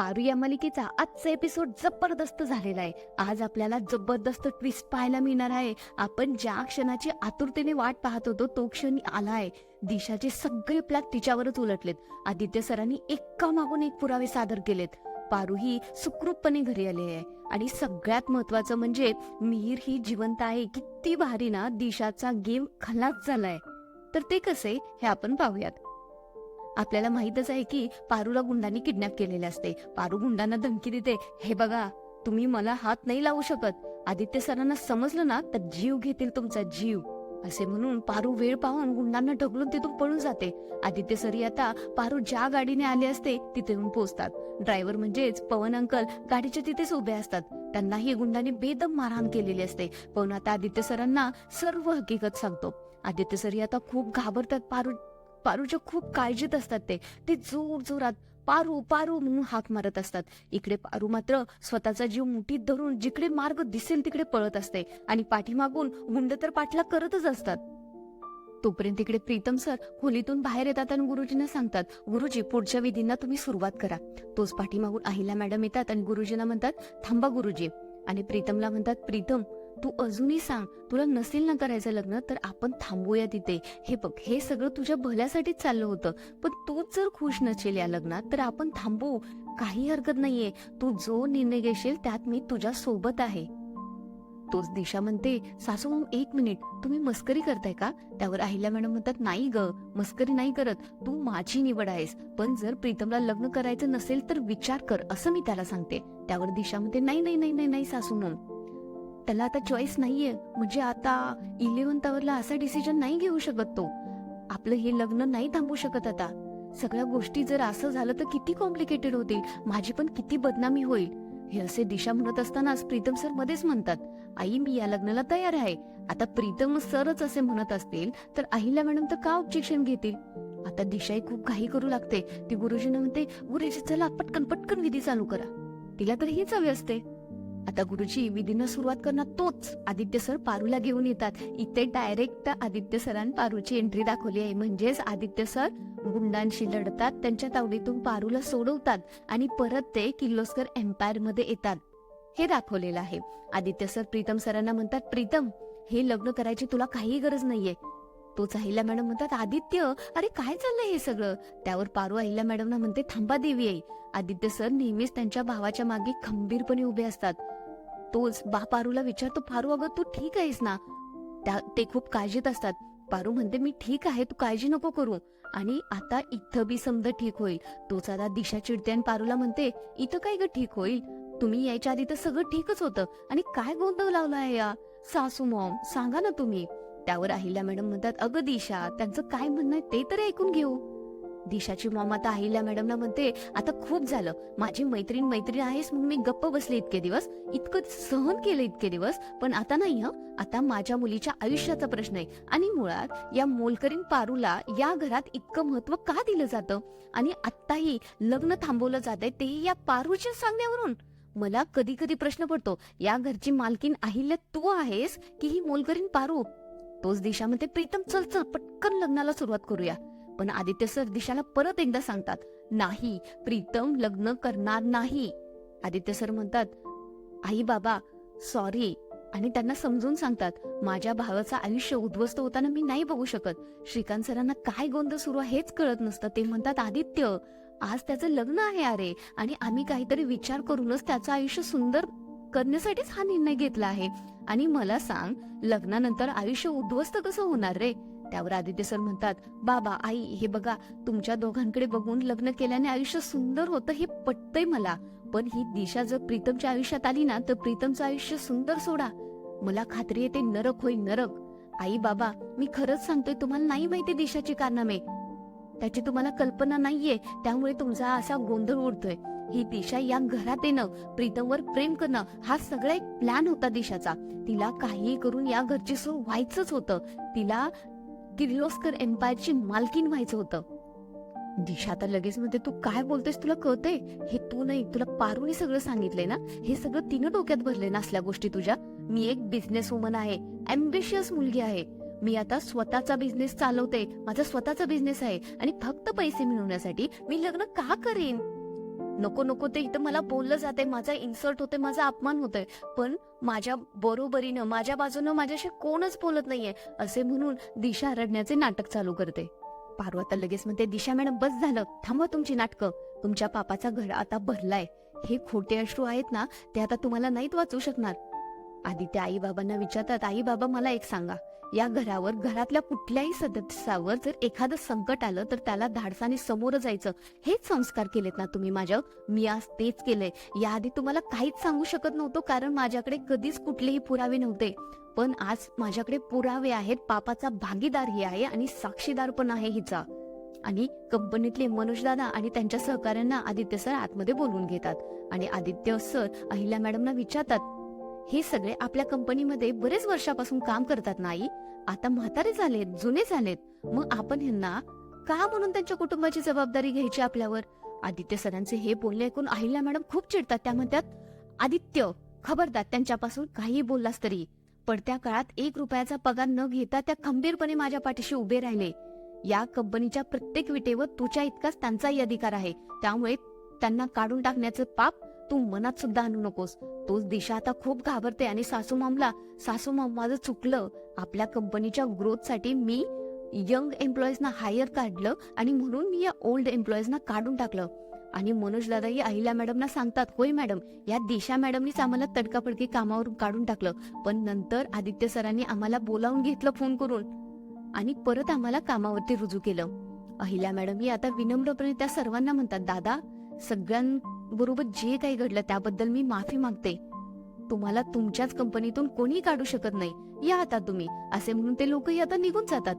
पारू या मालिकेचा आजचा एपिसोड जबरदस्त झालेला आहे. आज आपल्याला जबरदस्त ट्विस्ट पाहायला मिळणार आहे. आपण ज्या क्षणाची आतुरतेने वाट पाहत होतो तो क्षण आलाय. दिशाचे सगळे प्लॅन तिच्यावरच उलटलेत. आदित्य सरांनी एका मागून एक पुरावे सादर केलेत. पारू ही सुखरूपपणे घरी आली आहे आणि सगळ्यात महत्वाचं म्हणजे मिहीर ही जिवंत आहे. किती भारी ना. दिशाचा गेम खलास झालाय. तर ते कसे हे आपण पाहूयात. आपल्याला माहितच आहे की पारूला गुंडांनी किडनॅप केलेले असते. पारू गुंडांना धमकी देते, हे बघा तुम्ही मला हात नाही लावू शकत. आदित्य सरांना समजलं ना तर जीव घेतील तुमचा जीव, असे म्हणून पारू वेळ पाहून गुंडांना ढकलून तिथून पळून जाते. आदित्य सरी आता पारू ज्या गाडीने आले असते तिथे येऊन पोहोचतात. ड्रायव्हर म्हणजेच पवन अंकल गाडीच्या तिथेच उभे असतात. त्यांनाही गुंडांनी बेदम मारहाण केलेली असते. पण आता आदित्य सरांना सर्व हकीकत सांगतो. आदित्य सरी आता खूप घाबरतात. पारूच्या खूप काळजीत असतात. ते जोर जोरात पारू पारू म्हणून हाक मारत असतात. इकडे पारू मात्र स्वतःचा जीव मुठीत धरून जिकडे मार्ग दिसेल तिकडे पळत असते आणि पाठीमागून गुंड तर पाठलाग करतच असतात. तोपर्यंत इकडे प्रीतम सर खोलीतून बाहेर येतात आणि गुरुजींना सांगतात, गुरुजी पुढच्या विधींना तुम्ही सुरुवात करा. तोच पाठीमागून अहिल्या मॅडम येतात आणि गुरुजींना म्हणतात, थांबा गुरुजी. आणि प्रीतमला म्हणतात, प्रीतम तू अजूनही सांग, तुला नसेल ना करायचं लग्न तर आपण थांबूया तिथे. हे बघ, हे सगळं तुझ्या भल्यासाठीच चाललं होतं, पण तूच जर खुश नसेल या लग्नात तर आपण थांबू. काही हरकत नाहीये. तू जो निर्णय घेशील त्यात मी तुझ्या सोबत आहे. तोच दिशा म्हणते, सासू एक मिनिट, तुम्ही मस्करी करताय का? त्यावर अहिल्या मॅडम म्हणतात, नाही ग, मस्करी नाही करत. तू माझी निवड आहेस, पण जर प्रीतमला लग्न करायचं नसेल तर विचार कर, असं मी त्याला सांगते. त्यावर दिशा म्हणते, नाही नाही नाही नाही नाही सासू, त्याला आता चॉईस नाहीये. म्हणजे आता 11th आवरला असा डिसिजन नाही घेऊ शकत तो. आपलं हे लग्न नाही थांबू शकत आता. सगळ्या गोष्टी जर असं झालं तर किती कॉम्प्लिकेटेड होतील, माझी पण किती बदनामी होईल. हे असे दिशा म्हणत असतानाच प्रीतम सर मध्येच म्हणतात, आई मी या लग्नाला तयार आहे. आता प्रीतम सरच असे म्हणत असतील तर अहिल्या मॅडम तर का ऑब्जेक्शन घेतील. आता दिशाही खूप घाई करू लागते. ती गुरुजींना म्हणते, गुरुजी चला पटकन पटकन विधी चालू करा. तिला तर हेच हवे असते. आता गुरुजी विधीनं सुरुवात करणार तोच आदित्य सर पारूला घेऊन येतात. इथे डायरेक्ट आदित्य सरांनी पारूची एंट्री दाखवली आहे. म्हणजेच आदित्य सर गुंडांशी लढतात, त्यांच्या तावडीतून पारूला सोडवतात आणि परत ते किर्लोस्कर एम्पायर मध्ये येतात, हे दाखवलेलं आहे. आदित्य सर प्रीतम सरांना म्हणतात, प्रीतम हे लग्न करायची तुला काही गरज नाहीये. तोच अहिल्या मॅडम म्हणतात, आदित्य अरे काय चाललंय हे सगळं. त्यावर पारू अहिल्या मॅडमना म्हणते, थांबा देवी आई. आदित्य सर नेहमीच त्यांच्या भावाच्या मागे खंबीरपणे उभे असतात. तोच पारूला विचारतो, पारू अगं तू ठीक आहेस ना? ते खूप काळजीत असतात. पारू म्हणते, मी ठीक आहे, तू काळजी नको करू. आणि आता इथं बी समजा ठीक होईल. तोच आता दिशा चिडते आणि पारूला म्हणते, इथं काय ग ठीक होईल, तुम्ही यायच्या आधी तर सगळं ठीकच होतं आणि काय गोंधळ लावलाय या सासू मॉम, सांगा ना तुम्ही. त्यावर अहिल्या मॅडम म्हणतात, अगं दिशा त्यांचं काय म्हणणं आहे ते तरी ऐकून घेऊ. दिशाची मॉम आता अहिल्या मॅडमना म्हणते, आता खूप झालं, माझी मैत्रीण आहेस म्हणून मी गप्प बसले इतके दिवस, इतकं सहन केलं इतके दिवस, पण आता नाही. आता माझ्या मुलीच्या आयुष्याचा प्रश्न आहे आणि मुळात या मोलकरीण पारूला या घरात इतकं महत्व का दिलं जातं आणि आत्ताही लग्न थांबवलं जातंय तेही या पारूच्या सांगण्यावरून. मला कधी कधी प्रश्न पडतो, या घरची मालकीन अहिल्या तू आहेस की ही मोलकरीण पारू. तोच दिशा म्हणते, प्रीतम चल चल पटकन लग्नाला सुरुवात करूया. पण आदित्य सर दिशाला परत एकदा सांगतात, नाही प्रीतम लग्न करणार नाही. आदित्य सर म्हणतात, आई बाबा सॉरी, आणि त्यांना समजून सांगतात, माझ्या भावाचं आयुष्य उद्ध्वस्त होताना मी नाही बघू शकत. श्रीकांत सरांना काय गोंधळ सुरू आहे हेच कळत नसतं. ते म्हणतात, आदित्य आज त्याचं लग्न आहे अरे, आणि आम्ही काहीतरी विचार करूनच त्याचं आयुष्य सुंदर करण्यासाठीच हा निर्णय घेतला आहे. आणि मला सांग, लग्नानंतर आयुष्य उद्ध्वस्त कसं होणार रे? त्यावर आदित्य सर म्हणतात, बाबा आई हे बघा, तुमच्या दोघांकडे बघून लग्न केल्याने आयुष्य सुंदर होतं हे पटतंय मला, पण ही दिशा जर प्रीतमच्या आयुष्यात आली ना तर प्रीतमचं आयुष्य सुंदर सोडा, मला खात्री आहे ते नरक होईल नरक. आई बाबा मी खरंच सांगतोय, तुम्हाला नाही माहिती दिशाची कारनामे, त्याची तुम्हाला कल्पना नाहीये, त्यामुळे तुमचा असा गोंधळ उडतोय. ही दिशा या घरात येणं, प्रीतमवर प्रेम करणं हा सगळा एक प्लॅन होता दिशाचा. तिला काही करून या घरची सूर व्हायचंच होतं. तिला किर्लोस्कर एम्पायरची मालकीन व्हायचं होतं. दिशा आता लगेच म्हणते, तू काय बोलतेस, तुला कळतंय? हे तू नाही, तुला पारूने सगळं सांगितलंय ना, हे सगळं तिनं डोक्यात भरले ना असल्या गोष्टी तुझ्या. मी एक बिझनेस वुमन आहे, एम्बिशियस मुलगी आहे. मी आता स्वतःचा बिझनेस चालवते, माझा स्वतःचा बिझनेस आहे आणि फक्त पैसे मिळवण्यासाठी मी लग्न का करेन? नको नको ते इथं मला बोललं जाते, माझा इन्सल्ट होते, माझा अपमान होतोय, पण माझ्या बरोबरीनं माझ्या बाजूनं माझ्याशी कोणच बोलत नाहीये असे म्हणून दिशा रडण्याचे नाटक चालू करते. पारू आता लगेच म्हणते, दिशा मॅडम बस झालं, थांबवा तुमची नाटकं. तुमच्या पापाचा घडा आता भरलाय. हे खोटे अश्रू आहेत ना, ते आता तुम्हाला नाहीत वाचू शकणार. आदित्य आई बाबांना विचारतात, आई बाबा मला एक सांगा, या घरावर घरातल्या कुठल्याही सदस्यावर जर एखादं संकट आलं तर त्याला धाडसाने समोर जायचं, हेच संस्कार केलेत ना तुम्ही माझ्यावर. मी आज तेच केलंय. याआधी तुम्हाला काहीच सांगू शकत नव्हतो कारण माझ्याकडे कधीच कुठलेही पुरावे नव्हते, पण आज माझ्याकडे पुरावे आहेत. पापाचा भागीदारही आहे आणि साक्षीदार पण आहे हिचा. आणि कंपनीतले मनोज दादा आणि त्यांच्या सहकाऱ्यांना आदित्य सर आतमध्ये बोलवून घेतात आणि आदित्य सर अहिल्या मॅडमना विचारतात, हे सगळे आपल्या कंपनीमध्ये बरेच वर्षापासून काम करतात ना आई, आता म्हातारे झालेत, जुने झालेत, मग आपण ह्यांना का म्हणून त्यांच्या कुटुंबाची जबाबदारी घ्यायची आपल्यावर. आदित्य सरांचे हे बोलणे ऐकून अहिल्या मॅडम खूप चिडतात. त्या म्हणतात, आदित्य खबरदार, त्यांच्यापासून काही बोललास तरी. पडत्या काळात 1 रुपयाचा पगार न घेता त्या खंबीरपणे माझ्या पाठीशी उभे राहिले. या कंपनीच्या प्रत्येक विटेवर तुझ्या इतकाच त्यांचाही अधिकार आहे, त्यामुळे त्यांना काढून टाकण्याचं पाप तू मनात सुद्धा आणू नकोस. तोच दिशा आता खूप घाबरते आणि सासू माम माझं चुकलं, आपल्या कंपनीच्या ग्रोथ साठी मी यंग एम्प्लॉईजना हायर काढलं आणि म्हणून मी या ओल्ड एम्प्लॉईजना काढून टाकलं. आणि मनोज दादाही अहिल्या मॅडमना सांगतात, होय मॅडम, या दिशा मॅडमनीच आम्हाला तडकाफडकी कामावरून काढून टाकलं, पण नंतर आदित्य सरांनी आम्हाला बोलावून घेतलं फोन करून आणि परत आम्हाला कामावरती रुजू केलं. अहिल्या मॅडम ही आता विनम्रपणे त्या सर्वांना म्हणतात, दादा, सगळ्यांबरोबर जे काही घडलं त्याबद्दल मी माफी मागते. तुम्हाला तुमच्याच कंपनीतून कोणी काढू शकत नाही, या आता तुम्ही, असे म्हणून ते लोकही आता निघून जातात.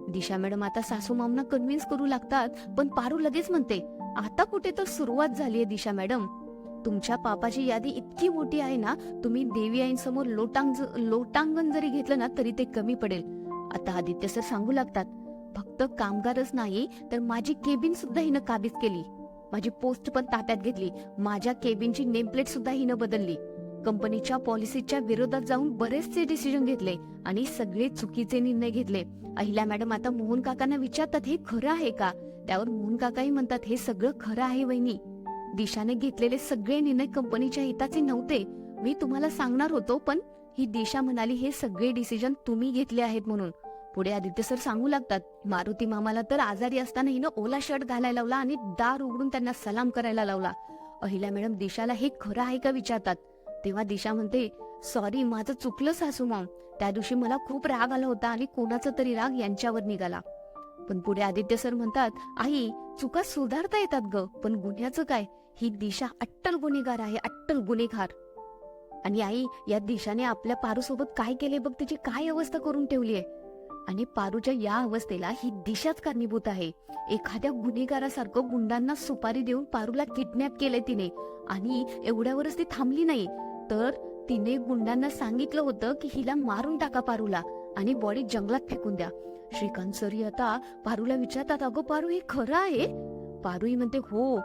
दिशा मॅडम आता सासू मामना कन्व्हिन्स करू लागतात, पण पारू लगेच म्हणते, आता कुठे तर सुरुवात झालीये दिशा मॅडम. तुमच्या पापाची यादी इतकी मोठी आहे ना, तुम्ही देवी आईंसमोर लोटांगण जरी घेतलं ना तरी ते कमी पडेल. आता आदित्य सर सांगू लागतात, फक्त कामगारच नाही तर माझी केबिन सुद्धा हिनं काबीज केली, माझी पोस्ट पण ताब्यात घेतली, माझ्या केबिनची नेमप्लेट सुद्धा हिनं बदलली, कंपनीच्या पॉलिसीच्या विरोधात जाऊन बरेचसे डिसिजन घेतले आणि सगळे चुकीचे निर्णय घेतले. अहिल्या मॅडम आता मोहन काकांना विचारतात, हे खरं आहे का? त्यावर मोहन काकाही म्हणतात, हे सगळं खरं आहे वहिनी. दिशाने घेतलेले सगळे निर्णय कंपनीच्या हिताचे नव्हते. मी तुम्हाला सांगणार होतो, पण ही दिशा म्हणाली हे सगळे डिसिजन तुम्ही घेतले आहेत म्हणून. पुढे आदित्य सर सांगू लागतात, मारुती मामाला तर आजारी असताना हिनं ओला शर्ट घालायला लावला आणि दार उघडून त्यांना सलाम करायला लावला. अहिल्या मॅडम दिशाला हे खरं आहे का विचारतात, तेव्हा दिशा म्हणते, सॉरी, माझं चुकलं सासू मॉम, त्या दिवशी मला खूप राग आला होता आणि कोणाचा तरी राग यांच्यावर निघाला. पण पुढे आदित्य सर म्हणतात, आई, चुका सुधारता येतात ग, पण गुन्ह्याचं काय? ही दिशा अट्टल गुन्हेगार आहे, अट्टल गुन्हेगार. आणि आई, या दिशाने आपल्या पारू सोबत काय केले बघ, तिची काय अवस्था करून ठेवलीये. आणि पारूच्या या अवस्थेला ही दिशाच कारणीभूत आहे. एखाद्या गुन्हेगारासारखं गुंडांना सुपारी देऊन पारूला किडनॅप केलंय तिने. आणि एवढ्यावरच ती थांबली नाही, तर तिने गुंडांना सांगितलं होतं की हिला मारून टाका पारूला आणि बॉडी जंगलात फेकून द्या. श्रीकांत सर आता पारूला विचारतात, अगं पारू, हे खरं आहे? पारूही म्हणते, हो,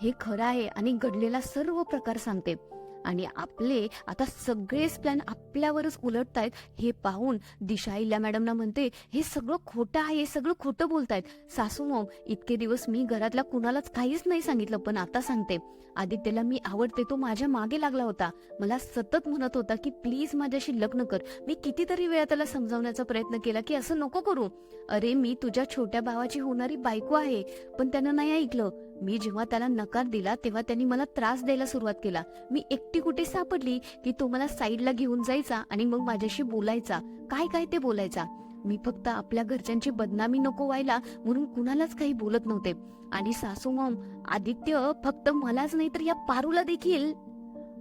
हे खरं आहे आणि घडलेला सर्व प्रकार सांगते. आणि आपले आता सगळेच प्लॅन आपल्यावरच उलटतायत हे पाहून दिशा अहिल्या मॅडमना म्हणते, हे सगळं खोटं आहे, हे सगळं खोटं बोलतायत. सासू मॉम, इतके दिवस मी घरातल्या कुणालाच काहीच नाही सांगितलं, पण आता सांगते. आदित्यला मी आवडते, तो माझ्या मागे लागला होता, मला सतत म्हणत होता की प्लीज माझ्याशी लग्न कर. मी कितीतरी वेळा त्याला समजावण्याचा प्रयत्न केला की असं नको करू, अरे मी तुझ्या छोट्या भावाची होणारी बायको आहे, पण त्यानं नाही ऐकलं. मी जेव्हा त्याला नकार दिला तेव्हा त्यांनी मला त्रास द्यायला सुरुवात केला. मी एकटी कुठे सापडली की तो मला साईडला घेऊन जायचा आणि मग माझ्याशी बोलायचा, काय काय ते बोलायचा. मी फक्त आपल्या घरच्यांची बदनामी नको व्हायला म्हणून कुणालाच काही बोलत नव्हते. आणि सासू मॉम, आदित्य फक्त मलाच नाही तर या पारूला देखील,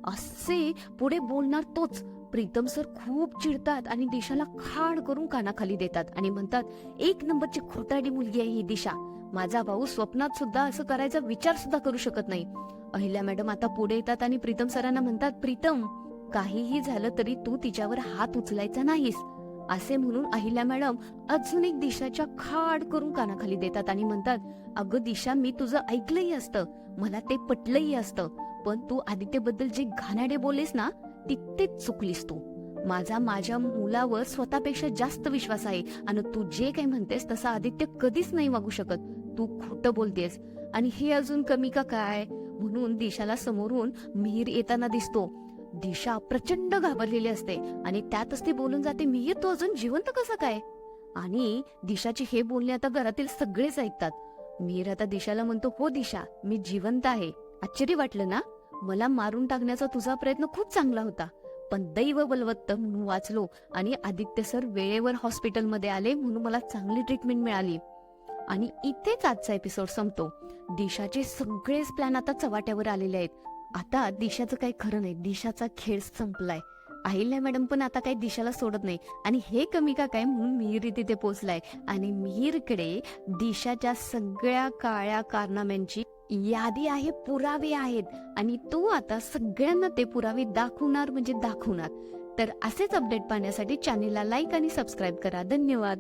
असे पुढे बोलणार तोच. प्रीतम सर खूप चिडतात आणि दिशाला खाड करून कानाखाली देतात आणि म्हणतात, 1 नंबरची खोटारडी मुलगी आहे ही दिशा, माझा भाऊ स्वप्नात सुद्धा असं करायचा विचार सुद्धा करू शकत नाही. अहिल्या मॅडम आता पुढे येतात आणि प्रीतम सरांना म्हणतात, प्रीतम, काहीही झालं तरी तू तिच्यावर हात उचलायचा नाहीस, असे म्हणून अहिल्या मॅडम अजून एक दिशाच्या खाड करून कानाखाली देतात आणि म्हणतात, अगं दिशा, मी तुझं ऐकलंही असतं, मला ते पटलंही असतं, पण तू आदित्यबद्दल जे घाणेरडे बोललेस ना, तिथेच चुकलीस तू. माझ्या मुलावर स्वतःपेक्षा जास्त विश्वास आहे आणि तू जे काही म्हणतेस तसं आदित्य कधीच नाही वागू शकत. तू खोटं बोलतेस आणि हे अजून कमी का काय? म्हणून दिशाला समोरून मिहीर येताना दिसतो. दिशा प्रचंड घाबरलेली असते आणि त्यातच ती बोलून जाते, मिहीर तू अजून जिवंत कसं काय? आणि दिशाची हे बोलणे आता घरातील सगळेच ऐकतात. मिहीर आता दिशाला म्हणतो, हो दिशा, मी जिवंत आहे. आश्चर्य वाटलं ना? मला मारून टाकण्याचा तुझा प्रयत्न खूप चांगला होता, पण दैव बलवत्त म्हणून वाचलो आणि आदित्य सर वेळेवर हॉस्पिटलमध्ये आले म्हणून मला चांगली ट्रीटमेंट मिळाली. आणि इथेच आजचा एपिसोड संपतो. दिशाचे सगळेच प्लॅन आता चव्हाट्यावर आलेले आहेत. आता दिशाचं काही खरं नाही, दिशाचा खेळ संपलाय. अहिल्या मॅडम पण आता काही दिशाला सोडत नाही आणि हे कमी का काय म्हणून मिहीर तिथे पोहोचलाय आणि मिहीरकडे दिशाच्या सगळ्या काळ्या कारनाम्यांची यादी आहे, पुरावे आहेत आणि तो आता सगळ्यांना ते पुरावे दाखवणार म्हणजे दाखवणार. तर असेच अपडेट पाहण्यासाठी चॅनेलला लाईक आणि सबस्क्राईब करा. धन्यवाद.